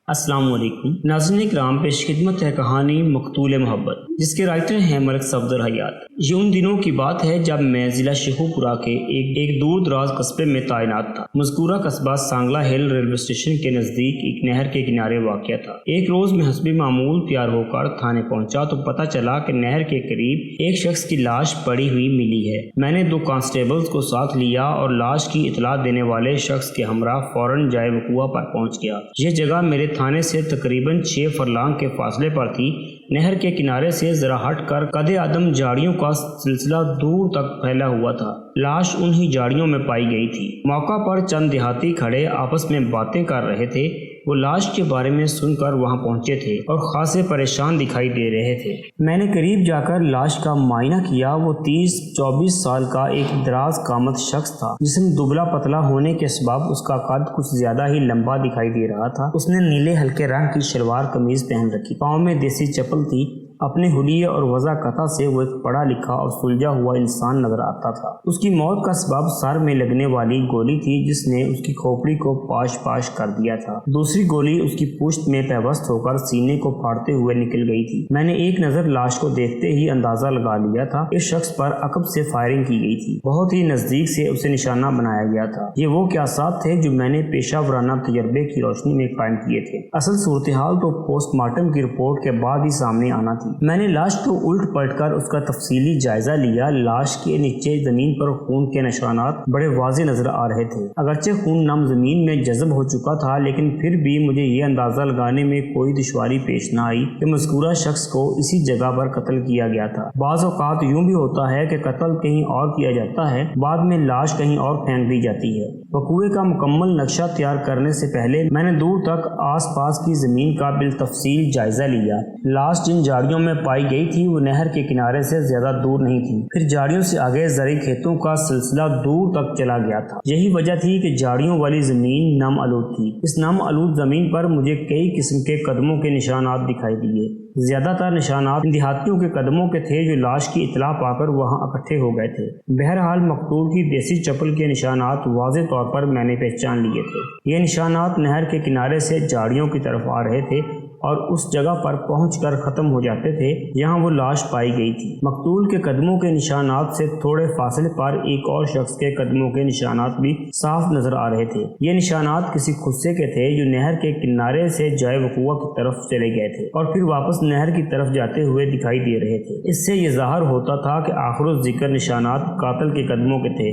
السلام علیکم ناظرین کرام، پیش خدمت ہے کہانی مقتول محبت، جس کے رائٹر ہیں ملک صفدر حیات۔ یہ ان دنوں کی بات ہے جب میں ضلع شیخو پورہ کے ایک دور دراز قصبے میں تعینات تھا۔ مذکورہ قصبہ سانگلہ ہل ریلوے اسٹیشن کے نزدیک ایک نہر کے کنارے واقع تھا۔ ایک روز میں حسب معمول تیار ہو کر تھانے پہنچا تو پتہ چلا کہ نہر کے قریب ایک شخص کی لاش پڑی ہوئی ملی ہے۔ میں نے 2 کانسٹیبلز کو ساتھ لیا اور لاش کی اطلاع دینے والے شخص کے ہمراہ فوراً جائے وقوع پر پہنچ گیا۔ یہ جگہ میرے تھانے سے تقریباً 6 فرلانگ کے فاصلے پر تھی۔ نہر کے کنارے سے ذرا ہٹ کر قد آدم جھاڑیوں کا سلسلہ دور تک پھیلا ہوا تھا۔ لاش انہی جھاڑیوں میں پائی گئی تھی۔ موقع پر چند دیہاتی کھڑے آپس میں باتیں کر رہے تھے۔ وہ لاش کے بارے میں سن کر وہاں پہنچے تھے اور خاصے پریشان دکھائی دے رہے تھے۔ میں نے قریب جا کر لاش کا معائنہ کیا۔ وہ 30-24 سال کا ایک دراز قامت شخص تھا۔ جسم دبلا پتلا ہونے کے سبب اس کا قد کچھ زیادہ ہی لمبا دکھائی دے رہا تھا۔ اس نے نیلے ہلکے رنگ کی شلوار قمیض پہن رکھی، پاؤں میں دیسی چپل تھی۔ اپنے حلیے اور وضاقتہ سے وہ ایک پڑھا لکھا اور سلجھا ہوا انسان نظر آتا تھا۔ اس کی موت کا سبب سر میں لگنے والی گولی تھی، جس نے اس کی کھوپڑی کو پاش پاش کر دیا تھا۔ دوسری گولی اس کی پشت میں پیوست ہو کر سینے کو پھاڑتے ہوئے نکل گئی تھی۔ میں نے ایک نظر لاش کو دیکھتے ہی اندازہ لگا لیا تھا اس شخص پر عقب سے فائرنگ کی گئی تھی۔ بہت ہی نزدیک سے اسے نشانہ بنایا گیا تھا۔ یہ وہ قیاسات تھے جو میں نے پیشہ ورانہ تجربے کی روشنی میں قائم کیے تھے۔ اصل صورتحال تو پوسٹ مارٹم کی رپورٹ کے بعد ہی سامنے آنا تھی۔ میں نے لاش کو الٹ پلٹ کر اس کا تفصیلی جائزہ لیا۔ لاش کے نیچے زمین پر خون کے نشانات بڑے واضح نظر آ رہے تھے۔ اگرچہ خون نم زمین میں جذب ہو چکا تھا، لیکن پھر بھی مجھے یہ اندازہ لگانے میں کوئی دشواری پیش نہ آئی کہ مذکورہ شخص کو اسی جگہ پر قتل کیا گیا تھا۔ بعض اوقات یوں بھی ہوتا ہے کہ قتل کہیں اور کیا جاتا ہے، بعد میں لاش کہیں اور پھینک دی جاتی ہے۔ وقوعے کا مکمل نقشہ تیار کرنے سے پہلے میں نے دور تک آس پاس کی زمین کا بالتفصیل جائزہ لیا۔ لاش جن جھاڑیوں میں پائی گئی تھی وہ نہر کے کنارے سے زیادہ دور نہیں تھی۔ پھر جھاڑیوں سے آگے زرعی کھیتوں کا سلسلہ دور تک چلا گیا تھا۔ یہی وجہ تھی کہ جھاڑیوں والی زمین نم آلود تھی۔ اس نم آلود زمین پر مجھے کئی قسم کے قدموں کے نشانات دکھائی دیے۔ زیادہ تر نشانات ان دیہاتیوں کے قدموں کے تھے جو لاش کی اطلاع پا کر وہاں اکٹھے ہو گئے تھے۔ بہرحال مقتول کی دیسی چپل کے نشانات واضح طور پر میں نے پہچان لیے تھے۔ یہ نشانات نہر کے کنارے سے جھاڑیوں کی طرف آ رہے تھے اور اس جگہ پر پہنچ کر ختم ہو جاتے تھے جہاں وہ لاش پائی گئی تھی۔ مقتول کے قدموں کے نشانات سے تھوڑے فاصلے پر ایک اور شخص کے قدموں کے نشانات بھی صاف نظر آ رہے تھے۔ یہ نشانات کسی خصے کے تھے جو نہر کے کنارے سے جائے وقوع کی طرف چلے گئے تھے اور پھر واپس نہر کی طرف جاتے ہوئے دکھائی دے رہے تھے۔ اس سے یہ ظاہر ہوتا تھا کہ آخر الذکر نشانات قاتل کے قدموں کے تھے۔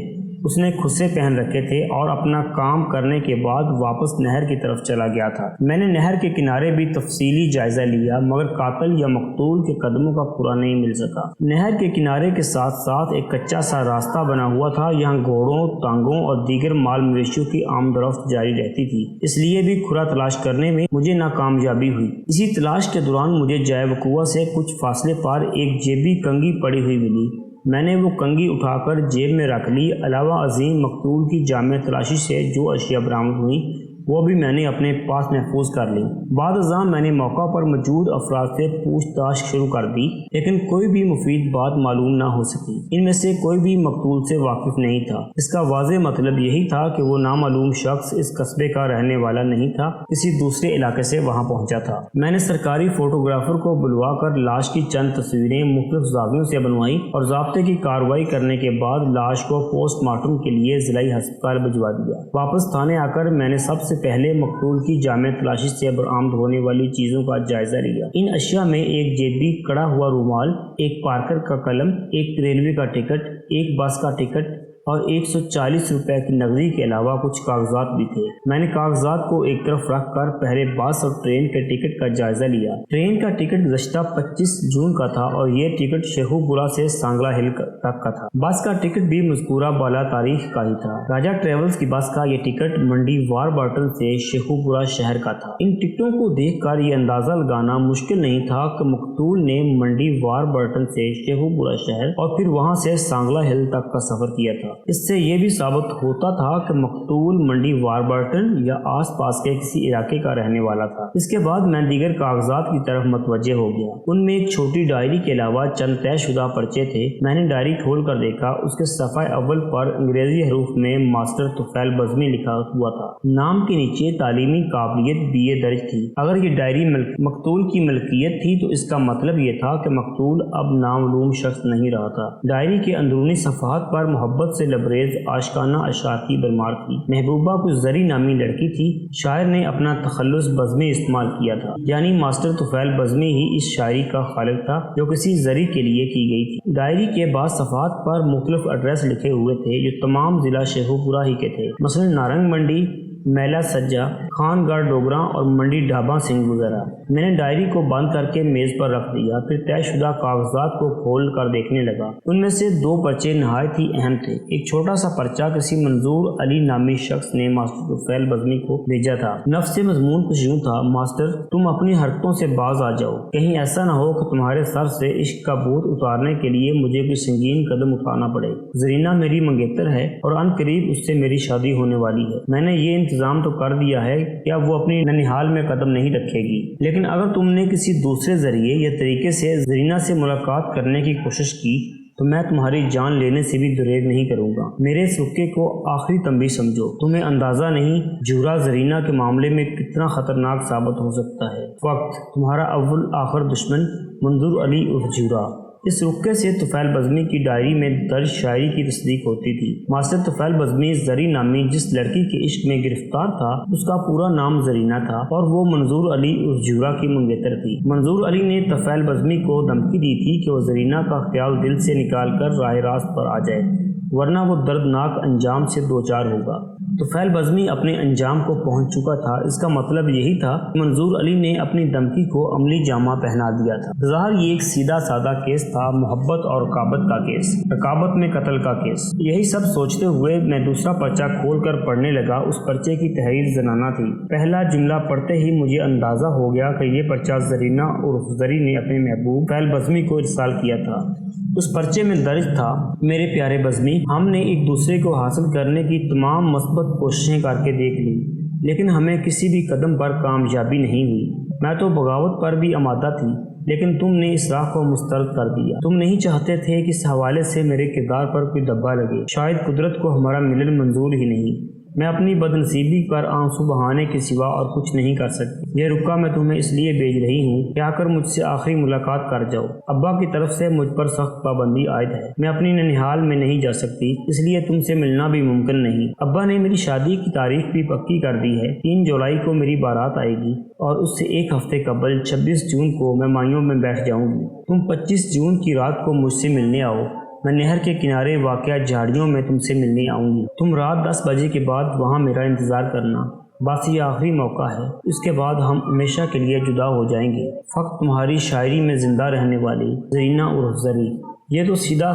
اس نے خصے پہن رکھے تھے اور اپنا کام کرنے کے بعد واپس نہر کی طرف چلا گیا تھا۔ میں نے نہر کے کنارے بھی تفصیلی جائزہ لیا، مگر قاتل یا مقتول کے قدموں کا پورا نہیں مل سکا۔ نہر کے کنارے کے ساتھ ساتھ ایک کچا سا راستہ بنا ہوا تھا، یہاں گھوڑوں، ٹانگوں اور دیگر مال مویشیوں کی آمد و رفت جاری رہتی تھی۔ اس لیے بھی کھرا تلاش کرنے میں مجھے ناکامیابی ہوئی۔ اسی تلاش کے دوران مجھے جائے وقوع سے کچھ فاصلے پر ایک جیبی کنگھی پڑی ہوئی ملی۔ میں نے وہ کنگھی اٹھا کر جیب میں رکھ لی۔ علاوہ ازیں مقتول کی جامع تلاشی سے جو اشیاء برآمد ہوئیں وہ بھی میں نے اپنے پاس محفوظ کر لی۔ بعد ازاں میں نے موقع پر موجود افراد سے پوچھ تاچھ شروع کر دی، لیکن کوئی بھی مفید بات معلوم نہ ہو سکی۔ ان میں سے کوئی بھی مقتول سے واقف نہیں تھا۔ اس کا واضح مطلب یہی تھا کہ وہ نامعلوم شخص اس قصبے کا رہنے والا نہیں تھا، کسی دوسرے علاقے سے وہاں پہنچا تھا۔ میں نے سرکاری فوٹوگرافر کو بلوا کر لاش کی چند تصویریں مختلف زاویوں سے بنوائیں اور ضابطے کی کارروائی کرنے کے بعد لاش کو پوسٹ مارٹم کے لیے ضلعی ہسپتال بھجوا دیا۔ واپس تھانے آ کر میں نے سب سے پہلے مقتول کی جامع تلاشی سے برآمد ہونے والی چیزوں کا جائزہ لیا۔ ان اشیاء میں ایک جیبی کڑا ہوا رومال، ایک پارکر کا قلم، ایک ریلوے کا ٹکٹ، ایک بس کا ٹکٹ اور 140 روپے کی نقدی کے علاوہ کچھ کاغذات بھی تھے۔ میں نے کاغذات کو ایک طرف رکھ کر پہلے بس اور ٹرین کے ٹکٹ کا جائزہ لیا۔ ٹرین کا ٹکٹ گزشتہ 25 جون کا تھا اور یہ ٹکٹ شیخو پورہ سے سانگلہ ہل تک کا تھا۔ بس کا ٹکٹ بھی مذکورہ بالا تاریخ کا ہی تھا۔ راجہ ٹریولز کی بس کا یہ ٹکٹ منڈی واربرٹن سے شیخو پورہ شہر کا تھا۔ ان ٹکٹوں کو دیکھ کر یہ اندازہ لگانا مشکل نہیں تھا کہ مقتول نے منڈی واربرٹن سے شیخو پورہ شہر اور پھر وہاں سے سانگلہ ہل تک کا سفر کیا تھا۔ تھا۔ اس سے یہ بھی ثابت ہوتا تھا کہ مقتول منڈی واربرٹن یا آس پاس کے کسی علاقے کا رہنے والا تھا۔ اس کے بعد میں دیگر کاغذات کی طرف متوجہ ہو گیا۔ ان میں ایک چھوٹی ڈائری کے علاوہ چند طے شدہ پرچے تھے۔ میں نے ڈائری کھول کر دیکھا، اس کے صفحہ اول پر انگریزی حروف میں ماسٹر طفیل بزمی لکھا ہوا تھا۔ نام کے نیچے تعلیمی قابلیت BA درج تھی۔ اگر یہ ڈائری مقتول کی ملکیت تھی تو اس کا مطلب یہ تھا کہ مقتول اب نامعلوم شخص نہیں رہا تھا۔ ڈائری کے اندرونی صفحات پر محبت سے لبریز عاشقانہ اشعار کی بھرمار تھی۔ محبوبہ کچھ زری نامی لڑکی تھی۔ شاعر نے اپنا تخلص بزمی استعمال کیا تھا، یعنی ماسٹر طفیل بزمی ہی اس شاعری کا خالق تھا جو کسی زری کے لیے کی گئی تھی۔ ڈائری کے بعض صفحات پر مختلف ایڈریس لکھے ہوئے تھے جو تمام ضلع شیخوپورہ ہی کے تھے، مثلا نارنگ منڈی، میلا سجا، خان گڑھ ڈوگراں اور منڈی ڈھابا سنگھ وغیرہ۔ میں نے ڈائری کو بند کر کے میز پر رکھ دیا، پھر طے شدہ کاغذات کو کھول کر دیکھنے لگا۔ ان میں سے 2 پرچے نہایت ہی اہم تھے۔ ایک چھوٹا سا پرچہ کسی منظور علی نامی شخص نے ماسٹر طفیل بزمی کو بھیجا تھا۔ نفس مضمون کچھ یوں تھا: ماسٹر، تم اپنی حرکتوں سے باز آ جاؤ، کہیں ایسا نہ ہو کہ تمہارے سر سے عشق کا بھوت اتارنے کے لیے مجھے کوئی سنگین قدم اٹھانا پڑے۔ زرینہ میری منگیتر ہے اور ان قریب اس سے میری شادی ہونے والی ہے۔ میں نے یہ انتظام تو کر دیا ہے کہ اب وہ اپنی ننیحال میں قدم نہیں رکھے گی، لیکن اگر تم نے کسی دوسرے ذریعے یا طریقے سے زرینہ سے ملاقات کرنے کی کوشش کی تو میں تمہاری جان لینے سے بھی دریغ نہیں کروں گا۔ میرے اس رکے کو آخری تنبیہ سمجھو۔ تمہیں اندازہ نہیں جورا زرینہ کے معاملے میں کتنا خطرناک ثابت ہو سکتا ہے۔ وقت تمہارا اول آخر دشمن منظور علی عرف جورا۔ اس رکے سے طفیل بزمی کی ڈائری میں درج شاعری کی تصدیق ہوتی تھی۔ ماسٹر طفیل بزمی زری نامی جس لڑکی کے عشق میں گرفتار تھا اس کا پورا نام زرینہ تھا اور وہ منظور علی عرف جورا کی منگیتر تھی۔ منظور علی نے طفیل بزمی کو دھمکی دی تھی کہ وہ زرینہ کا خیال دل سے نکال کر راہ راست پر آ جائے، ورنہ وہ دردناک انجام سے دوچار ہوگا۔ طفیل بزمی اپنے انجام کو پہنچ چکا تھا۔ اس کا مطلب یہی تھا کہ منظور علی نے اپنی دھمکی کو عملی جامہ پہنا دیا تھا۔ ظاہر یہ ایک سیدھا سادہ کیس تھا، محبت اور رقابت کا کیس، رقابت میں قتل کا کیس۔ یہی سب سوچتے ہوئے میں دوسرا پرچہ کھول کر پڑھنے لگا۔ اس پرچے کی تحریر زنانہ تھی۔ پہلا جملہ پڑھتے ہی مجھے اندازہ ہو گیا کہ یہ پرچہ زرینہ عرف زری نے اپنے محبوب طفیل بزمی کو ارسال کیا تھا۔ اس پرچے میں درج تھا: میرے پیارے بزمی، ہم نے ایک دوسرے کو حاصل کرنے کی تمام مثبت کوششیں کر کے دیکھ لی، لیکن ہمیں کسی بھی قدم پر کامیابی نہیں ہوئی۔ میں تو بغاوت پر بھی آمادہ تھی، لیکن تم نے اس راہ کو مسترد کر دیا۔ تم نہیں چاہتے تھے کہ اس حوالے سے میرے کردار پر کوئی دبا لگے۔ شاید قدرت کو ہمارا ملن منظور ہی نہیں۔ میں اپنی بدنصیبی پر آنسو بہانے کے سوا اور کچھ نہیں کر سکتی۔ یہ رکا میں تمہیں اس لیے بھیج رہی ہوں کہ آ کر مجھ سے آخری ملاقات کر جاؤ۔ ابا کی طرف سے مجھ پر سخت پابندی عائد ہے۔ میں اپنی ننیحال میں نہیں جا سکتی، اس لیے تم سے ملنا بھی ممکن نہیں۔ ابا نے میری شادی کی تاریخ بھی پکی کر دی ہے۔ 3 جولائی کو میری بارات آئے گی اور اس سے 1 ہفتے قبل 26 جون کو میں مائیوں میں بیٹھ جاؤں گی۔ تم 25 جون کی رات کو مجھ سے ملنے آؤ۔ میں نہر کے کنارے واقع جھاڑیوں میں تم سے ملنے آؤں گی۔ تم رات 10 بجے کے بعد وہاں میرا انتظار کرنا۔ بس یہ آخری موقع ہے، اس کے بعد ہم ہمیشہ کے لیے جدا ہو جائیں گے۔ فقط تمہاری شاعری میں زندہ رہنے والی زرینہ عرف زری۔ یہ تو سیدھا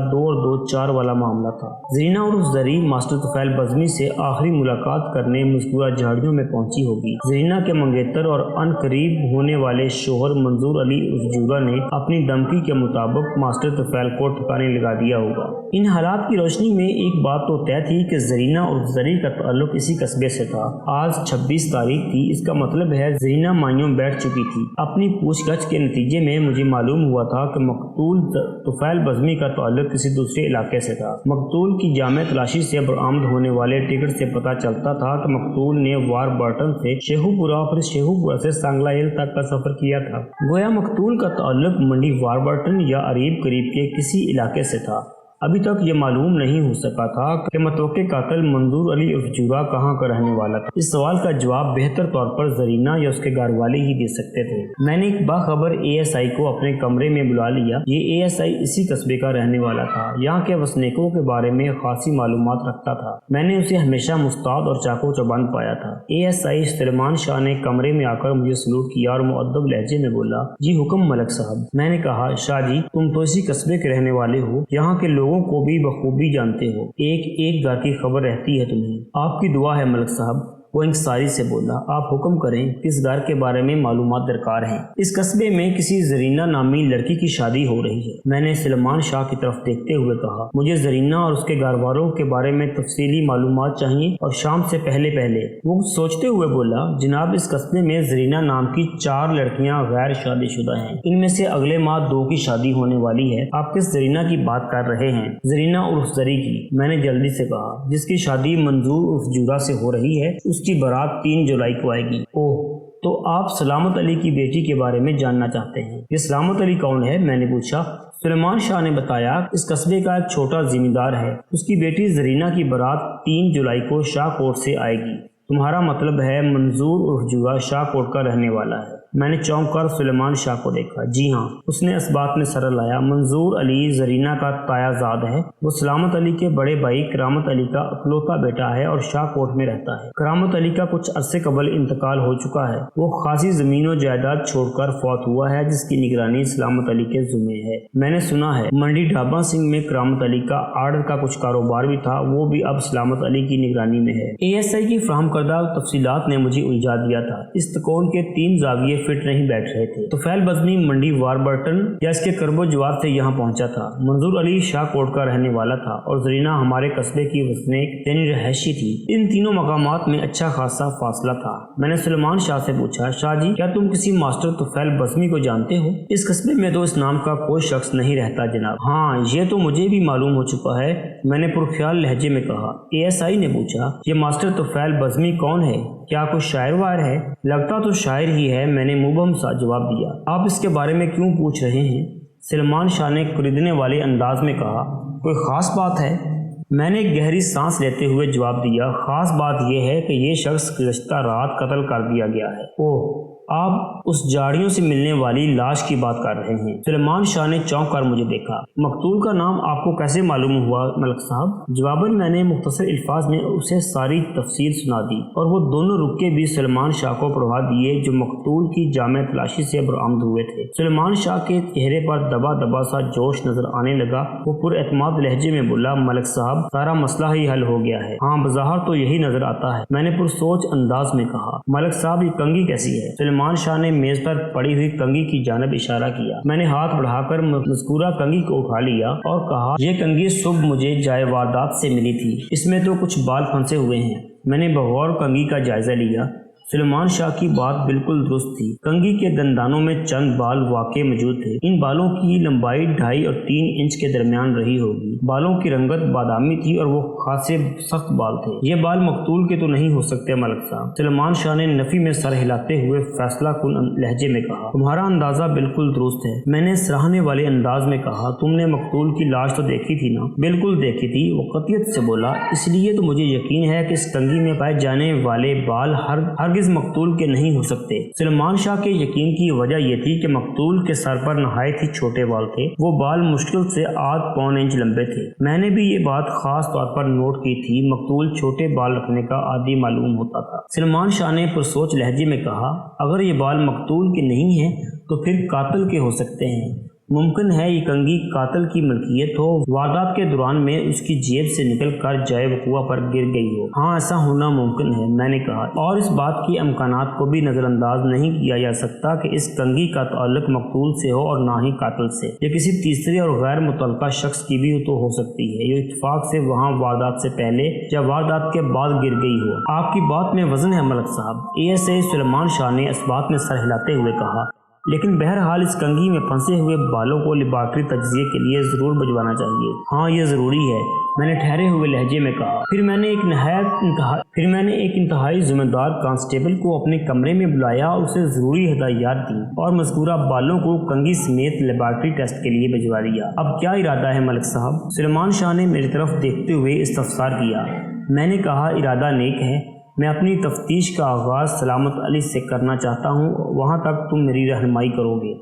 2 اور 2 4 والا معاملہ تھا۔ زرینہ عرف زری ماسٹر طفیل بزمی سے آخری ملاقات کرنے مذکورہ جھاڑیوں میں پہنچی ہوگی۔ زرینہ کے منگیتر اور ان قریب ہونے والے شوہر منظور علی عرف جورا نے اپنی دھمکی کے مطابق ماسٹر طفیل کو ٹھکانے لگا دیا ہوگا۔ ان حالات کی روشنی میں ایک بات تو طے تھی کہ زرینہ عرف زری کا تعلق اسی قصبے سے تھا۔ آج 26 تاریخ تھی، اس کا مطلب ہے زرینہ مائیوں بیٹھ چکی تھی۔ اپنی پوچھ گچھ کے نتیجے میں مجھے معلوم ہوا تھا کہ مقتول طفیل بزمی کا تعلق کسی دوسرے علاقے سے تھا۔ مقتول کی جامع تلاشی سے برآمد ہونے والے ٹکٹ سے پتہ چلتا تھا کہ مقتول نے واربرٹن سے شیخوپورہ اور شیخوپورہ سے سانگلا ہل تک کا سفر کیا تھا۔ گویا مقتول کا تعلق منڈی واربرٹن یا اریب قریب کے کسی علاقے سے تھا۔ ابھی تک یہ معلوم نہیں ہو سکا تھا کہ متوقع قاتل منظور علی عرف جورا کہاں کا رہنے والا تھا۔ اس سوال کا جواب بہتر طور پر زرینہ یا اس کے گھر والے ہی دے سکتے تھے۔ میں نے ایک باخبر ASI کو اپنے کمرے میں بلا لیا۔ یہ ASI اسی قصبے کا رہنے والا تھا، یہاں کے وسنیکوں کے بارے میں خاصی معلومات رکھتا تھا۔ میں نے اسے ہمیشہ مستعد اور چاقو چبند پایا تھا۔ ASI سلیمان شاہ نے کمرے میں آ کر مجھے سلوٹ کیا اور مؤدب لہجے میں بولا: جی حکم ملک صاحب۔ میں نے کہا: شاہ جی، تم تو اسی قصبے کے رہنے والے ہو، یہاں کے لوگوں کو بھی بخوبی جانتے ہو، ایک گھر کی خبر رہتی ہے تمہیں۔ آپ کی دعا ہے ملک صاحب، वो इंकसारी से बोला, आप हुक्म करें, किस घर के बारे में मालूमात दरकार हैं? इस कस्बे में किसी जरीना नामी लड़की की शादी हो रही है। मैंने सुलेमान शाह की तरफ देखते हुए कहा, मुझे जरीना और उसके घर वालों के बारे में तफसीली मालूमात चाहिए और शाम से पहले पहले। वो सोचते हुए बोला, जनाब, इस कस्बे में जरीना नाम की 4 लड़कियां गैर शादीशुदा हैं। इनमें से अगले माह 2 की शादी होने वाली है। आप किस जरीना की बात कर रहे हैं? जरीना उर्फ जरी की, मैंने जल्दी से कहा, जिसकी शादी मंजूर उर्फ जूरा से हो रही है। उसकी बारात 3 जुलाई को आएगी। ओह, तो आप सलामत अली की बेटी के बारे में जानना चाहते हैं? ये सलामत अली कौन है? मैंने पूछा। सुलेमान शाह ने बताया, इस कस्बे का एक छोटा जिम्मेदार है। उसकी बेटी जरीना की बारात 3 जुलाई को शाहकोट से आएगी। तुम्हारा मतलब है मंजूर उर्फ जूरा शाहकोट का रहने वाला है? मैंने चौंक कर सुलेमान शाह को देखा। जी हाँ, उसने इस बात में सर लाया। मंजूर अली जरीना का तायाजाद है। वो सलामत अली के बड़े भाई करामत अली का इकलौता बेटा है और शाहकोट में रहता है। करामत अली का कुछ अरसे कबल इंतकाल हो चुका है। वो खासी जमीन और जायदाद छोड़कर फौत हुआ है, जिसकी निगरानी सलामत अली के जुम्मे है। मैंने सुना है मंडी ढाबा सिंह में करामत अली का आर्डर का कुछ कारोबार भी था, वो भी अब सलामत अली की निगरानी में है। ASI की फ्राहम करदा तफसीलात ने मुझे उलझा दिया था। इस तकोन के 3 जाविये फिट नहीं बैठ रहे थे। तुफैल बज़मी मंडी वारबर्टन या इसके करबो जवाब से यहाँ पहुंचा था। मंजूर अली शाहकोट का रहने वाला था और जरीना हमारे कस्बे की वसनीक यानी रहायशी थी। इन तीनों मकामात में अच्छा खासा फासला था। मैंने सुलेमान शाह से पूछा, शाह जी, क्या तुम किसी मास्टर तुफैल बज़मी को जानते हो? इस कस्बे में तो इस नाम का कोई शख्स नहीं रहता जनाब। हाँ, ये तो मुझे भी मालूम हो चुका है, मैंने पुरख्याल लहजे में कहा। ASI ने पूछा, ये मास्टर तुफैल बज़मी कौन है? क्या कोई शायर वायर है? लगता तो शायर ही है, मैंने मुबहम सा जवाब दिया। आप इसके बारे में क्यों पूछ रहे हैं? सुलेमान शाह ने कुरीदने वाले अंदाज में कहा, कोई खास बात है? मैंने गहरी सांस लेते हुए जवाब दिया, खास बात यह है कि ये शख्स गुज़श्ता रात कत्ल कर दिया गया है। ओह, आप उस झाड़ियों से मिलने वाली लाश की बात कर रहे हैं? सुलेमान शाह ने चौंक कर मुझे देखा। मकतूल का नाम आपको कैसे मालूम हुआ मलक साहब? जवाबन मैंने मुख्तसर अल्फाज में उसे सारी तफसील सुना दी और वो दोनों रुक्के भी सुलेमान शाह को पढ़वा दिए जो मकतूल की जामे तलाशी से बरामद हुए थे। सुलेमान शाह के चेहरे पर दबा दबा सा जोश नजर आने लगा। वो पुरएतमाद लहजे में बोला, मलक साहब, सारा मसला ही हल हो गया है। हाँ, बज़ाहिर तो यही नजर आता है, मैंने पुरसोच अंदाज में कहा। मलक साहब, ये कंगी कैसी है? सुलेमान शाह ने मेज पर पड़ी हुई कंगी की जानिब इशारा किया। मैंने हाथ बढ़ाकर मज़कूरा कंगी को उठा लिया और कहा, ये कंगी सुबह मुझे जाए वारदात से मिली थी। इसमें तो कुछ बाल फंसे हुए हैं। मैंने बगौर कंगी का जायजा लिया। सुलेमान शाह की बात बिल्कुल दुरुस्त थी। कंगी के दंदानों में चंद बाल वाकई मौजूद थे। इन बालों की लंबाई 2.5 और 3 इंच के दरमियान रही होगी। बालों की रंगत बादामी थी और वो खासे सख्त बाल थे। ये बाल मकतूल के तो नहीं हो सकते मलक साहब। सुलेमान शाह ने नफी में सर हिलाते हुए फैसला कुन लहजे में कहा, तुम्हारा अंदाजा बिल्कुल दुरुस्त है। मैंने सराहने वाले अंदाज में कहा, तुमने मकतूल की लाश तो देखी थी ना? बिल्कुल देखी थी, वो कतियत से बोला। इसलिए तो मुझे यकीन है कि इस कंगी में पाए जाने वाले बाल हरगिज़ मकतूल के नहीं हो सकते। सुलेमान शाह के यकीन की वजह यह थी कि मकतूल के सर पर नहायत ही छोटे बाल थे। वो बाल मुश्किल से 8-पौने इंच लंबे थे। मैंने भी ये बात खास तौर पर नोट की थी। मकतूल छोटे बाल रखने का आदी मालूम होता था। सुलेमान शाह ने पुरसोच लहजे में कहा, अगर ये बाल मकतूल के नहीं हैं तो फिर कातिल के हो सकते हैं। मुमकिन है ये कंगी कातिल की मलकियत हो, वारदात के दौरान में उसकी जेब से निकल कर जाए वकुआ पर गिर गई हो। हाँ, ऐसा होना मुमकिन है, मैंने कहा। और इस बात की इम्कानात को भी नज़रअंदाज नहीं किया जा सकता कि इस कंगी का ताल्लुक मकतूल से हो और ना ही कातिल से। ये किसी तीसरे और गैर मुतल्लका शख्स की भी तो हो सकती है। ये इत्तेफाक से वहाँ वारदात से पहले या वारदात के बाद गिर गई हो। आपकी बात में वजन है मलक साहब। ASI सुलेमान शाह ने इस बात में सर हिलाते हुए कहा, लेकिन बहरहाल इस कंगी में फंसे हुए बालों को लेबॉर्ट्री तज्जिए के लिए ज़रूर भिजवाना चाहिए। हाँ, ये ज़रूरी है, मैंने ठहरे हुए लहजे में कहा। फिर मैंने एक इंतहाई जिम्मेदार कांस्टेबल को अपने कमरे में बुलाया और उसे ज़रूरी हिदायत दी और मज़कूरा बालों को कंगी समेत लेबॉर्ट्री टेस्ट के लिए भिजवा दिया। अब क्या इरादा है मलिक साहब? सुलेमान शाह ने मेरी तरफ देखते हुए इस्तफसार किया। मैंने कहा, इरादा नेक है। मैं अपनी तफ्तीश का आगाज़ सलामत अली से करना चाहता हूँ, वहाँ तक तुम मेरी रहनुमाई करोगे।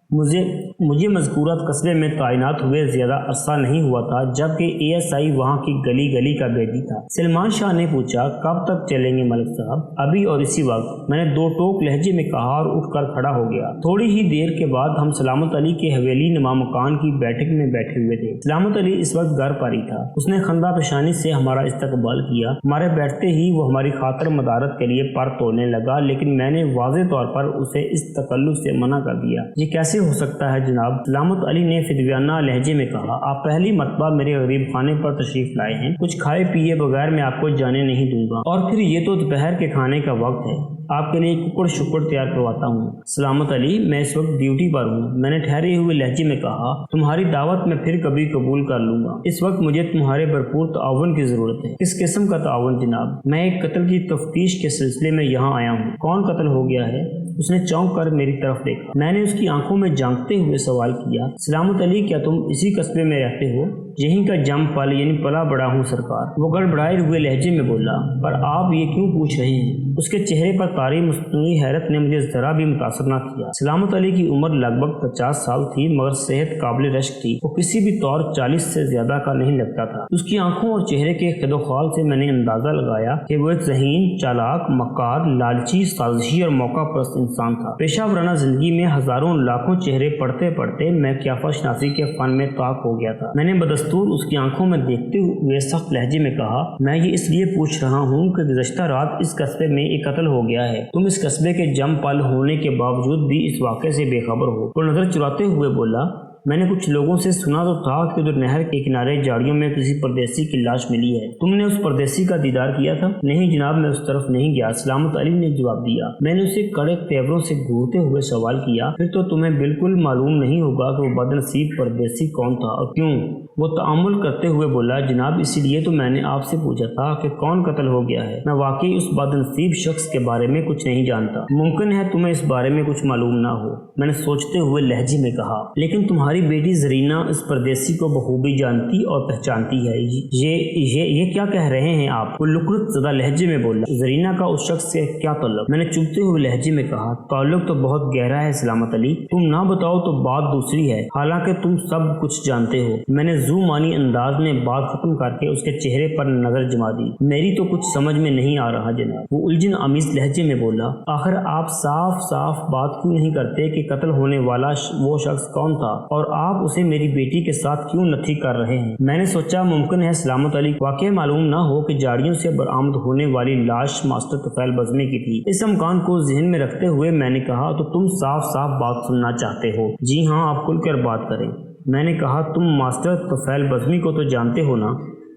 मुझे मज़कूरा कस्बे में तैनात हुए ज़्यादा अरसा नहीं हुआ था जबकि ASI वहाँ की गली गली का भेदी था। सलमान शाह ने पूछा, कब तक चलेंगे मलिक साहब? अभी और इसी वक्त, मैंने दो टोक लहजे में कहा और उठकर खड़ा हो गया। थोड़ी ही देर के बाद हम सलामत अली के हवेली नुमा मकान की बैठक में बैठे हुए थे। सलामत अली इस वक्त घर पर ही था। उसने खंदा पेशानी से हमारा इस्तकबाल किया। हमारे बैठते ही वो हमारी खातर मदारत के लिए पर तोड़ने लगा, लेकिन मैंने वाज़े तौर पर उसे इस तकल्लुफ़ से मना कर दिया। ये कैसे हो सकता है जनाब? सलामत अली ने फिदवियाना लहजे में कहा, आप पहली मरतबा मेरे गरीब खाने पर तशरीफ लाए हैं। कुछ खाए पिए बगैर मैं आपको जाने नहीं दूंगा, और फिर ये तो दोपहर के खाने का वक्त है। आपके लिए कुकुड़ शुक्र तैयार करवाता हूँ। सलामत अली, मैं इस वक्त ड्यूटी पर हूँ। मैंने ठहरे हुए लहजे में कहा, तुम्हारी दावत मैं फिर कभी कबूल कर लूँगा। इस वक्त मुझे तुम्हारे भरपूर ताउन की ज़रूरत है। किस किस्म का ताउन जनाब? मैं एक कत्ल की तफ्तीश के सिलसिले में यहाँ आया हूँ। कौन कत्ल हो गया है? उसने चौंक कर मेरी तरफ देखा। मैंने उसकी आंखों में झांकते हुए सवाल किया, सलामत अली, क्या तुम इसी कस्बे में रहते हो? यहीं का जम पल यानी पला बड़ा हूँ सरकार। वो गड़बड़ाए हुए लहजे में बोला, पर आप ये क्यों पूछ रहे हैं? उसके चेहरे पर तारी मुस्तनी हैरत ने मुझे जरा भी मुतासर न किया। सलामत अली की उम्र लगभग 50 साल थी, मगर सेहत काबिल रश्क थी। वो किसी भी तौर 40 से ज्यादा का नहीं लगता था। उसकी आंखों और चेहरे के खिदोखाल से मैंने अंदाजा लगाया कि वो एक ज़हीन, चालाक, मक्कार, लालची, साजिशी और मौका परस्त इंसान था। पेशा वराना जिंदगी में हजारों लाखों चेहरे पढ़ते पढ़ते मैं क़ियाफ़ा शनासी के फन में ताक हो गया था। मैंने बदस्तूर उसकी आंखों में देखते हुए सख्त लहजे में कहा, मैं ये इसलिए पूछ रहा हूँ कि गुज़श्ता रात इस कस्बे में एक कत्ल हो गया है। तुम इस कस्बे के जम पल होने के बावजूद भी इस वाक़े से बेखबर हो। वो नजर चुराते हुए बोला, मैंने कुछ लोगों से सुना तो था कि उधर नहर के किनारे झाड़ियों में किसी परदेसी की लाश मिली है। तुमने उस परदेसी का दीदार किया था? नहीं जनाब, मैं उस तरफ नहीं गया, सलामत अली ने जवाब दिया। मैंने उसे कड़े तेवरों से घूरते हुए सवाल किया, फिर तो तुम्हें बिल्कुल मालूम नहीं होगा कि वो बदनसीब परदेसी कौन था और क्यों? वो तअम्मुल करते हुए बोला, जनाब इसीलिए तो मैंने आपसे पूछा था कि कौन कत्ल हो गया है। मैं वाकई उस बदनसीब शख्स के बारे में कुछ नहीं जानता। मुमकिन है तुम्हें इस बारे में कुछ मालूम ना हो, मैंने सोचते हुए लहजे में कहा, लेकिन तुम्हारी बेटी जरीना इस परदेसी को बखूबी जानती और पहचानती है। ये क्या कह रहे हैं आप? वो लुकड़त ज़दा लहजे में बोला, जरीना का उस शख्स से क्या ताल्लुक? मैंने चुभते हुए लहजे में कहा, ताल्लुक तो बहुत गहरा है सलामत अली, तुम ना बताओ तो बात दूसरी है, हालांकि तुम सब कुछ जानते हो। मैंने ज़ूमानी अंदाज में बात खत्म करके उसके चेहरे पर नजर जमा दी। मेरी तो कुछ समझ में नहीं आ रहा जनाब। वो उलझन अमीज लहजे में बोला, आखिर आप साफ साफ बात क्यों नहीं करते कि कत्ल होने वाला वो शख्स कौन था और आप उसे मेरी बेटी के साथ क्यों नथी कर रहे हैं? मैंने सोचा मुमकिन है सलामत अली वाकई मालूम ना हो कि झाड़ियों से बरामद होने वाली लाश मास्टर तुफैल बज़मी की थी। इस इम्कान को जहन में रखते हुए मैंने कहा, तो तुम साफ साफ बात सुनना चाहते हो? जी हाँ, आप खुलकर बात करें। मैंने कहा, तुम मास्टर तुफैल बज़मी को तो जानते हो ना?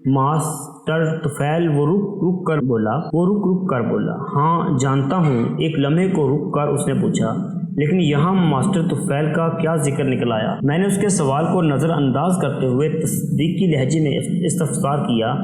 मास्टर तुफैल वो रुक कर बोला, हाँ जानता हूँ। एक लम्हे को रुक कर उसने पूछा, लेकिन यहाँ मास्टर तुफैल का क्या जिक्र निकल आया? मैंने उसके सवाल को नज़रअंदाज करते हुए तस्दीकी लहजे में इस्तफसार किया,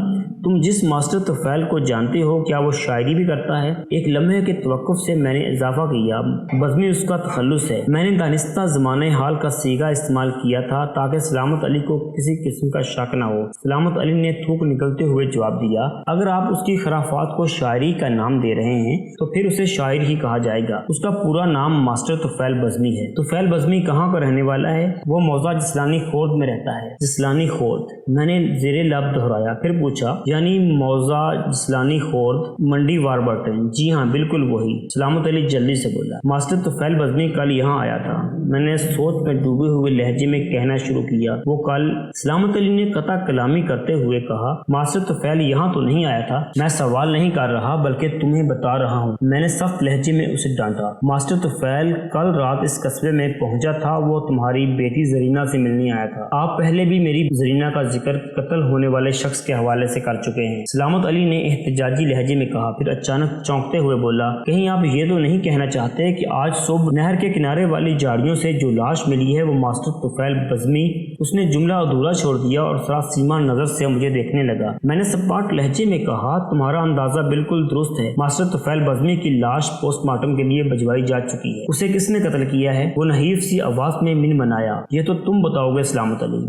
तुम जिस मास्टर तुफैल को जानते हो क्या वो शायरी भी करता है? एक लम्हे के तवक्कुफ से मैंने इजाफा किया, बज़मी उसका तखल्लुस है। मैंने दानिस्ता ज़माने हाल का सीगा इस्तेमाल किया था ताकि सलामत अली को किसी किस्म का शक न हो। सलामत अली ने थूक निकलते हुए जवाब दिया, अगर आप उसकी खराफात को शायरी का नाम दे रहे हैं तो फिर उसे शायर ही कहा जाएगा। उसका पूरा नाम मास्टर तुफैल बज़मी है। तुफैल बज़मी कहाँ का रहने वाला है? वो मौजा जिसलानी खोर्द में रहता है। जिसलानी खोर्द? मैंने ज़ेरे लब दोहराया, फिर पूछा, यानी मौजा जिसलानी खोर्द मंडी वारबर्टन? जी हाँ, बिल्कुल वही। सलामत अली जल्दी से बोला, मास्टर तुफैल बज़मी कल यहाँ आया था। मैंने सोच में डूबे हुए लहजे में कहना शुरू किया, वो कल? सलामत अली ने कता कलामी करते हुए कहा, मास्टर तुफैल यहाँ तो नहीं आया था। मैं सवाल नहीं कर रहा बल्कि तुम्हें बता रहा हूँ। मैंने सख्त लहजे में उसे डांटा। मास्टर तुफैल कल रात इस कस्बे में पहुंचा था। वो तुम्हारी बेटी जरीना से मिलने आया था। आप पहले भी मेरी जरीना का जिक्र कत्ल होने वाले शख्स के हवाले से कर चुके हैं। सलामत अली ने एहतजाजी लहजे में कहा, फिर अचानक चौंकते हुए बोला, कहीं आप ये तो नहीं कहना चाहते कि आज सुबह नहर के किनारे वाली झाड़ियों से जो लाश मिली है वो मास्टर तुफैल बज़मी उसने जुमला अधूरा छोड़ दिया और सरासीमा नजर से मुझे देखने लगा। मैंने सपाट लहजे में कहा, तुम्हारा अंदाजा बिल्कुल दुरुस्त है। मास्टर तुफैल बज़मी की लाश पोस्टमार्टम के लिए भिजवाई जा चुकी है। उसे किसने कत्ल किया है? वो नहीफ सी आवाज में मिन मनाया। ये तो तुम बताओगे सलामत अली।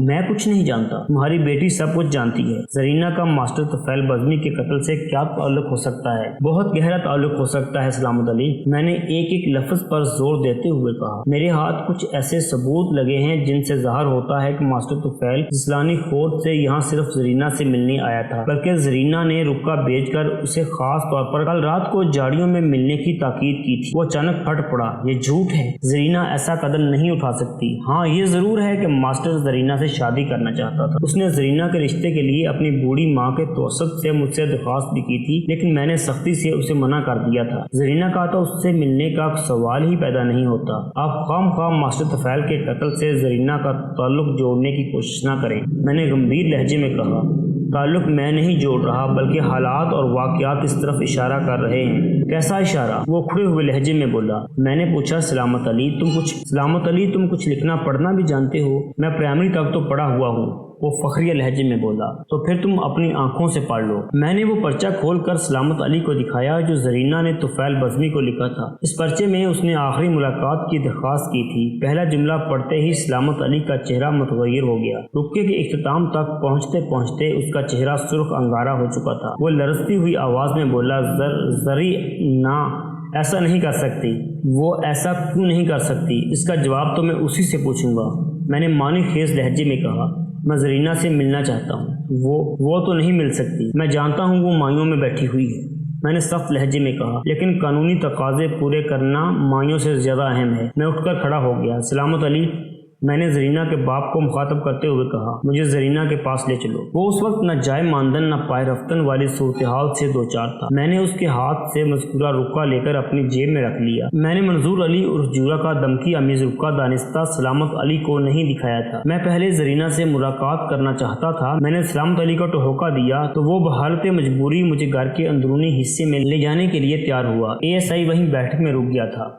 मैं कुछ नहीं जानता। तुम्हारी बेटी सब कुछ जानती है। जरीना का मास्टर तुफैल बज़मी के कत्ल से क्या ताल्लुक हो सकता है? बहुत गहरा ताल्लुक हो सकता है सलामत अली। मैंने एक एक लफ्ज पर जोर देते हुए कहा। मेरे हाथ कुछ ऐसे सबूत लगे हैं जिनसे ज़ाहिर होता है कि मास्टर तुफैल जिस्लानी खोद से यहाँ सिर्फ जरीना से मिलने आया था, बल्कि जरीना ने रुक्का भेजकर उसे खास तौर पर कल रात को झाड़ियों में मिलने की ताकीद की थी। वो अचानक फट पड़ा। ये झूठ है। जरीना ऐसा कदम नहीं उठा सकती। हाँ, ये जरूर है कि मास्टर जरीना से शादी करना चाहता था। उसने जरीना के रिश्ते के लिए अपनी बूढ़ी माँ के तवसत से मुझसे दरख्वास्त भी की थी, लेकिन मैंने सख्ती से उसे मना कर दिया था। जरीना का तो उससे मिलने का सवाल ही पैदा नहीं होता। आप खाम मास्टर तुफैल के कत्ल से जरीना का ताल्लुक जोड़ने की कोशिश न करें। मैंने गंभीर लहजे में कहा। ताल्लुक मैं नहीं जोड़ रहा, बल्कि हालात और वाक़यात इस तरफ इशारा कर रहे हैं। कैसा इशारा? वो खुड़े हुए लहजे में बोला। मैंने पूछा, सलामत अली तुम कुछ लिखना पढ़ना भी जानते हो? मैं प्राइमरी तक तो पढ़ा हुआ हूँ। वो फखरिया लहजे में बोला। तो फिर तुम अपनी आंखों से पढ़ लो। मैंने वो पर्चा खोलकर सलामत अली को दिखाया जो जरीना ने तुफैल बज़मी को लिखा था। इस पर्चे में उसने आखिरी मुलाकात की दरख्वास्त की थी। पहला जुमला पढ़ते ही सलामत अली का चेहरा मुतगय्यर हो गया। रुक्के के इख्तिताम तक पहुँचते पहुँचते उसका चेहरा सुर्ख अंगारा हो चुका था। वो लरजती हुई आवाज में बोला, जरी ना, ऐसा नहीं कर सकती। वो ऐसा क्यों नहीं कर सकती? इसका जवाब तो मैं उसी से पूछूंगा। मैंने मानी खेज लहजे में कहा। मैं जरीना से मिलना चाहता हूँ। वो तो नहीं मिल सकती। मैं जानता हूँ वो माइयों में बैठी हुई है। मैंने सख्त लहजे में कहा। लेकिन कानूनी तकाजे पूरे करना माइयों से ज्यादा अहम है। मैं उठकर खड़ा हो गया। सलामत अली, मैंने जरीना के बाप को मुखातब करते हुए कहा, मुझे जरीना के पास ले चलो। वो उस वक्त न जाए मानदन न पाए रफ्तन वाली सूरत हाल से दो चार था। मैंने उसके हाथ से मज़कूरा रुक्का लेकर अपनी जेब में रख लिया। मैंने मंजूर अली उर्फ जूरा का दमकी अमीज रुक्का दानिस्ता सलामत अली को नहीं दिखाया था। मैं पहले जरीना से मुलाकात करना चाहता था। मैंने सलामत अली को टहोका दिया तो वो बहालत मजबूरी मुझे घर के अंदरूनी हिस्से में ले जाने के लिए तैयार हुआ। ASI वहीं बैठक में रुक गया था।